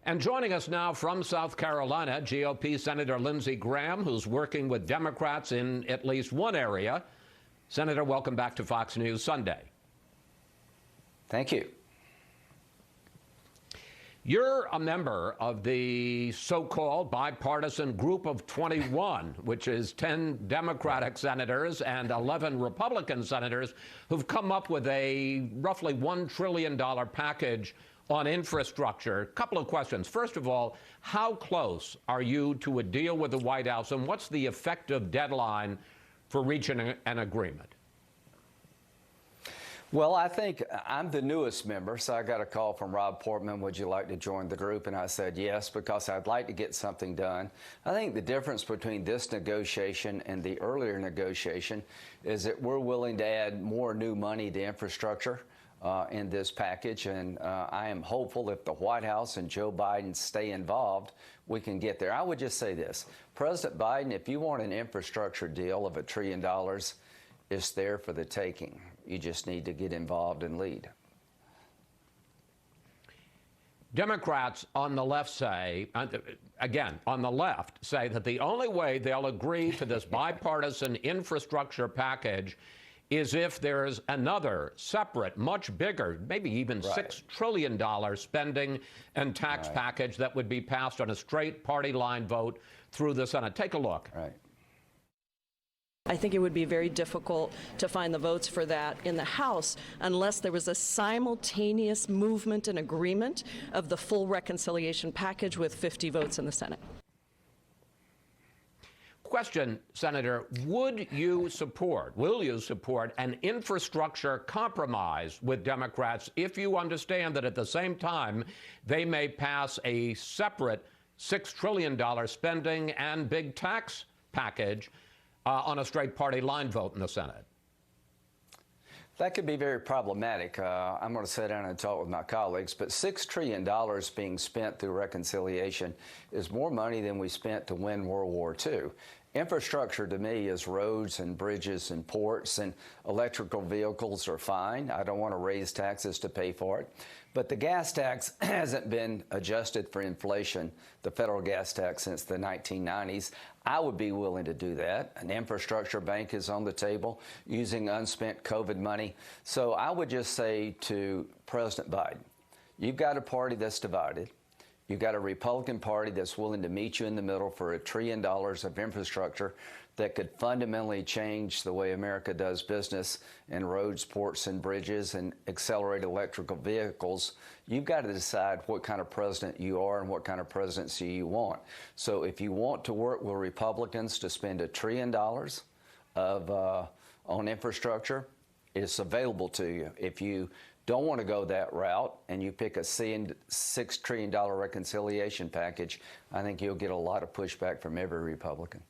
And joining us now from South Carolina, GOP Senator Lindsey Graham, who's working with Democrats in at least one area. Senator, welcome back to Fox News Sunday. Thank you. You're a member of the so-called bipartisan Group of 21, which is 10 Democratic senators and 11 Republican senators who've come up with a roughly $1 trillion package on infrastructure. A couple of questions. First of all, how close are you to a deal with the White House, and what's the effective deadline for reaching an agreement? Well, I think I'm the newest member, so I got a call from Rob Portman, would you like to join the group? And I said yes, because I'd like to get something done. I think the difference between this negotiation and the earlier negotiation is that we're willing to add more new money to infrastructure in this package, and I am hopeful if the White House and Joe Biden stay involved, we can get there. I would just say this, President Biden, if you want an infrastructure deal of $1 trillion, it's there for the taking. You just need to get involved and lead. Democrats on the left say, again, on the left, say that the only way they'll agree to this bipartisan infrastructure package is if there's another separate, much bigger, maybe even $6 trillion spending and tax package that would be passed on a straight party line vote through the Senate. Take a look. I think it would be very difficult to find the votes for that in the House unless there was a simultaneous movement and agreement of the full reconciliation package with 50 votes in the Senate. Question, Senator, will you support an infrastructure compromise with Democrats if you understand that at the same time they may pass a separate $6 trillion spending and big tax package on a straight party line vote in the Senate? That could be very problematic. I'm going to sit down and talk with my colleagues, but $6 trillion being spent through reconciliation is more money than we spent to win World War II. Infrastructure to me is roads and bridges and ports, and electrical vehicles are fine. I don't want to raise taxes to pay for it. But the gas tax hasn't been adjusted for inflation, the federal gas tax, since the 1990s. I would be willing to do that. An infrastructure bank is on the table using unspent COVID money. So I would just say to President Biden, you've got a party that's divided. You've got a Republican Party that's willing to meet you in the middle for $1 trillion of infrastructure that could fundamentally change the way America does business in roads, ports, and bridges, and accelerate electrical vehicles. You've got to decide what kind of president you are and what kind of presidency you want. So if you want to work with Republicans to spend $1 trillion on infrastructure, it's available to you. If you don't want to go that route and you pick a $6 trillion reconciliation package, I think you'll get a lot of pushback from every Republican.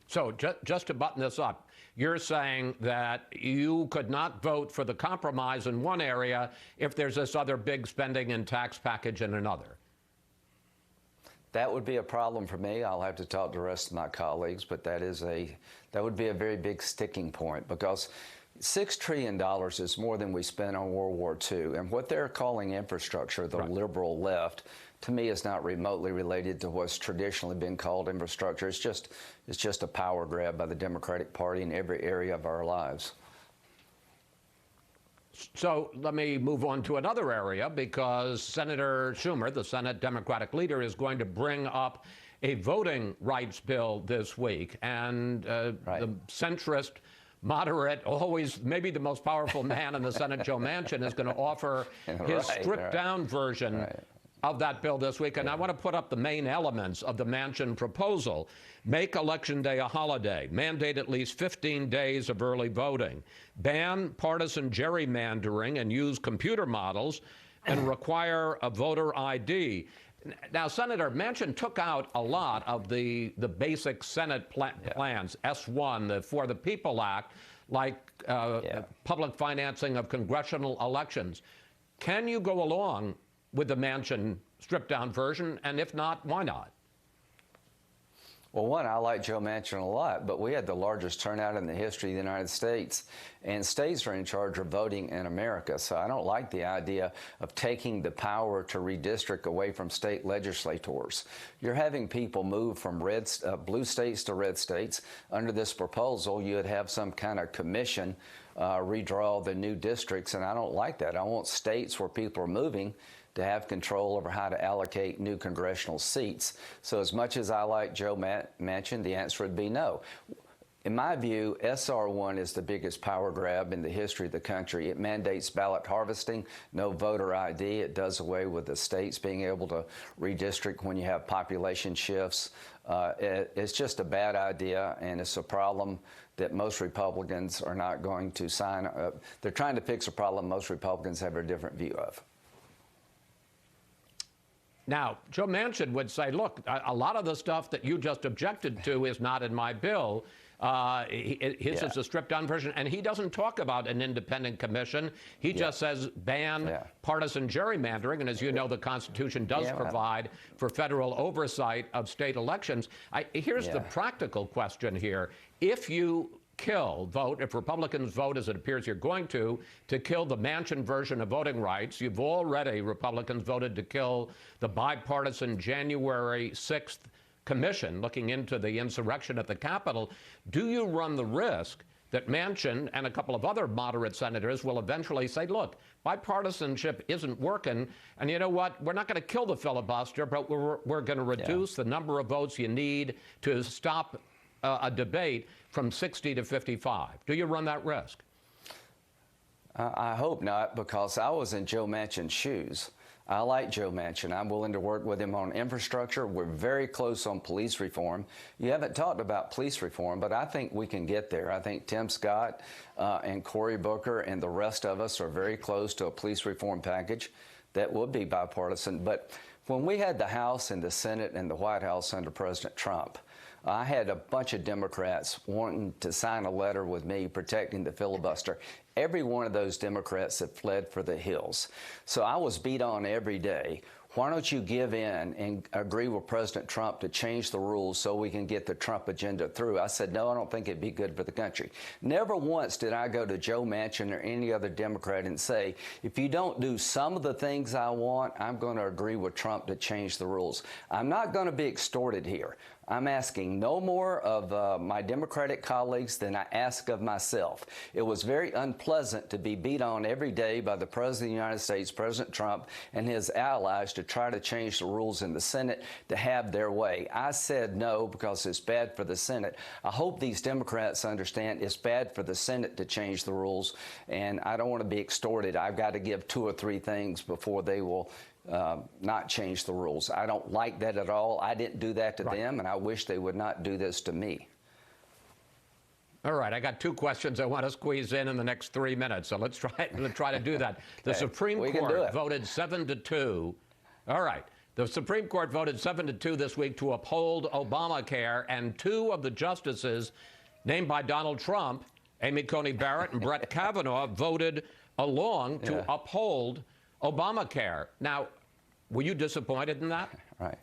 So just to button this up, you're saying that you could not vote for the compromise in one area if there's this other big spending and tax package in another? That would be a problem for me. I'll have to talk to the rest of my colleagues, but that would be a very big sticking point, because $6 trillion is more than we spent on World War II. And what they're calling infrastructure, the liberal left, to me is not remotely related to what's traditionally been called infrastructure. It's just a power grab by the Democratic Party in every area of our lives. So let me move on to another area, because Senator Schumer, the Senate Democratic leader, is going to bring up a voting rights bill this week. And the centrist, moderate, always maybe the most powerful man in the Senate, Joe Manchin, is going to offer his stripped-down version of that bill this week. And I want to put up the main elements of the Manchin proposal. Make Election Day a holiday. Mandate at least 15 days of early voting. Ban partisan gerrymandering and use computer models, and require a voter ID. Now, Senator, Manchin took out a lot of the basic Senate plans, S1, the For the People Act, like public financing of congressional elections. Can you go along with the Manchin stripped-down version? And if not, why not? Well, one, I like Joe Manchin a lot, but we had the largest turnout in the history of the United States, and states are in charge of voting in America. So I don't like the idea of taking the power to redistrict away from state legislators. You're having people move from blue states to red states. Under this proposal, you would have some kind of commission redraw the new districts, and I don't like that. I want states where people are moving to have control over how to allocate new congressional seats. So as much as I like Joe Manchin, the answer would be no. In my view, SR 1 is the biggest power grab in the history of the country. It mandates ballot harvesting, no voter ID. It does away with the states being able to redistrict when you have population shifts. It's just a bad idea, and it's a problem that most Republicans are not going to sign up. They're trying to fix a problem most Republicans have a different view of. Now, Joe Manchin would say, look, a lot of the stuff that you just objected to is not in my bill. His is a stripped-down version, and he doesn't talk about an independent commission. He just says ban partisan gerrymandering, and as you know, the Constitution does provide for federal oversight of state elections. Here's the practical question here. If you if Republicans vote, as it appears you're going to kill the Manchin version of voting rights, Republicans voted to kill the bipartisan January 6th commission looking into the insurrection at the Capitol. Do you run the risk that Manchin and a couple of other moderate senators will eventually say, look, bipartisanship isn't working, and you know what, we're not going to kill the filibuster, but we're going to reduce the number of votes you need to stop a debate from 60 to 55. Do you run that risk? I hope not, because I was in Joe Manchin's shoes. I like Joe Manchin. I'm willing to work with him on infrastructure. We're very close on police reform. You haven't talked about police reform, but I think we can get there. I think Tim Scott and Cory Booker and the rest of us are very close to a police reform package that would be bipartisan. But when we had the House and the Senate and the White House under President Trump, I had a bunch of Democrats wanting to sign a letter with me protecting the filibuster. Every one of those Democrats have fled for the hills. So I was beat on every day. Why don't you give in and agree with President Trump to change the rules so we can get the Trump agenda through? I said, no, I don't think it'd be good for the country. Never once did I go to Joe Manchin or any other Democrat and say, if you don't do some of the things I want, I'm going to agree with Trump to change the rules. I'm not going to be extorted here. I'm asking no more of my Democratic colleagues than I ask of myself. It was very unpleasant to be beat on every day by the President of the United States, President Trump, and his allies to try to change the rules in the Senate to have their way. I said no because it's bad for the Senate. I hope these Democrats understand it's bad for the Senate to change the rules, and I don't want to be extorted. I've got to give 2 or 3 things before they will not change the rules. I don't like that at all. I didn't do that to them, and I wish they would not do this to me. All right, I got 2 questions I want to squeeze in the next 3 minutes, so let's try to do that. The Supreme Court voted 7-2. All right. The Supreme Court voted 7-2 this week to uphold Obamacare, and 2 of the justices named by Donald Trump, Amy Coney Barrett and Brett Kavanaugh, voted along to uphold Obamacare. Now, were you disappointed in that? Right.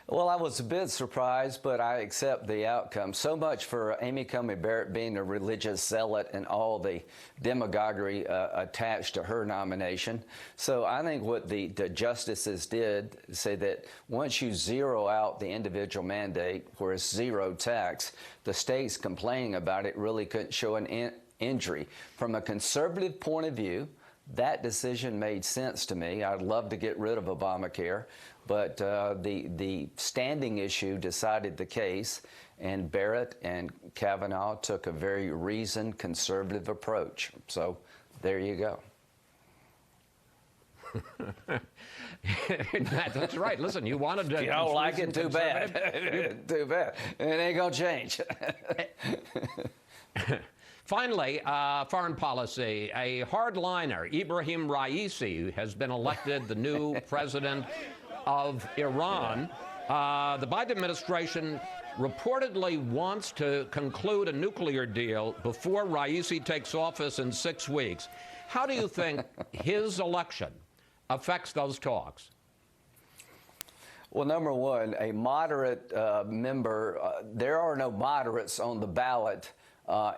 Well, I was a bit surprised, but I accept the outcome. So much for Amy Coney Barrett being a religious zealot and all the demagoguery attached to her nomination. So I think what the justices did say that once you zero out the individual mandate, where it's zero tax, the states complaining about it really couldn't show an injury. From a conservative point of view, that decision made sense to me. I'd love to get rid of Obamacare, but the standing issue decided the case, and Barrett and Kavanaugh took a very reasoned, conservative approach. So there you go. That's right. Listen, you wanted to. You don't like it, too bad. Too bad. It ain't going to change. Finally, foreign policy. A hardliner, Ibrahim Raisi, has been elected the new president of Iran. The Biden administration reportedly wants to conclude a nuclear deal before Raisi takes office in 6 weeks. How do you think his election affects those talks? Well, number one, a moderate member, there are no moderates on the ballot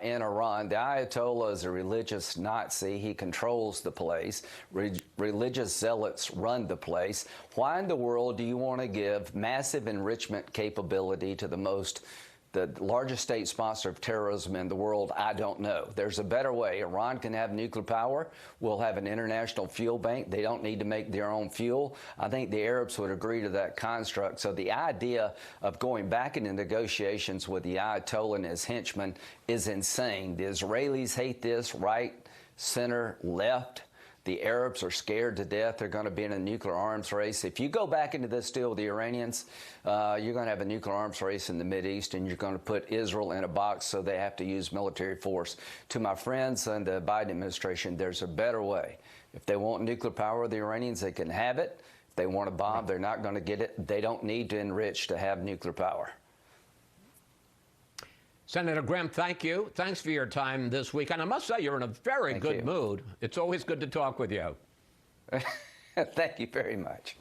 in Iran. The Ayatollah is a religious Nazi. He controls the place. Religious zealots run the place. Why in the world do you want to give massive enrichment capability to the largest state sponsor of terrorism in the world? I don't know. There's a better way. Iran can have nuclear power. We'll have an international fuel bank. They don't need to make their own fuel. I think the Arabs would agree to that construct. So the idea of going back into negotiations with the Ayatollah and his henchmen is insane. The Israelis hate this, right, center, left. The Arabs are scared to death. They're going to be in a nuclear arms race. If you go back into this deal with the Iranians, you're going to have a nuclear arms race in the Mideast, and you're going to put Israel in a box so they have to use military force. To my friends in the Biden administration, there's a better way. If they want nuclear power, the Iranians, they can have it. If they want a bomb, they're not going to get it. They don't need to enrich to have nuclear power. Senator Graham, thank you. Thanks for your time this week. And I must say, you're in a very good mood. It's always good to talk with you. Thank you very much.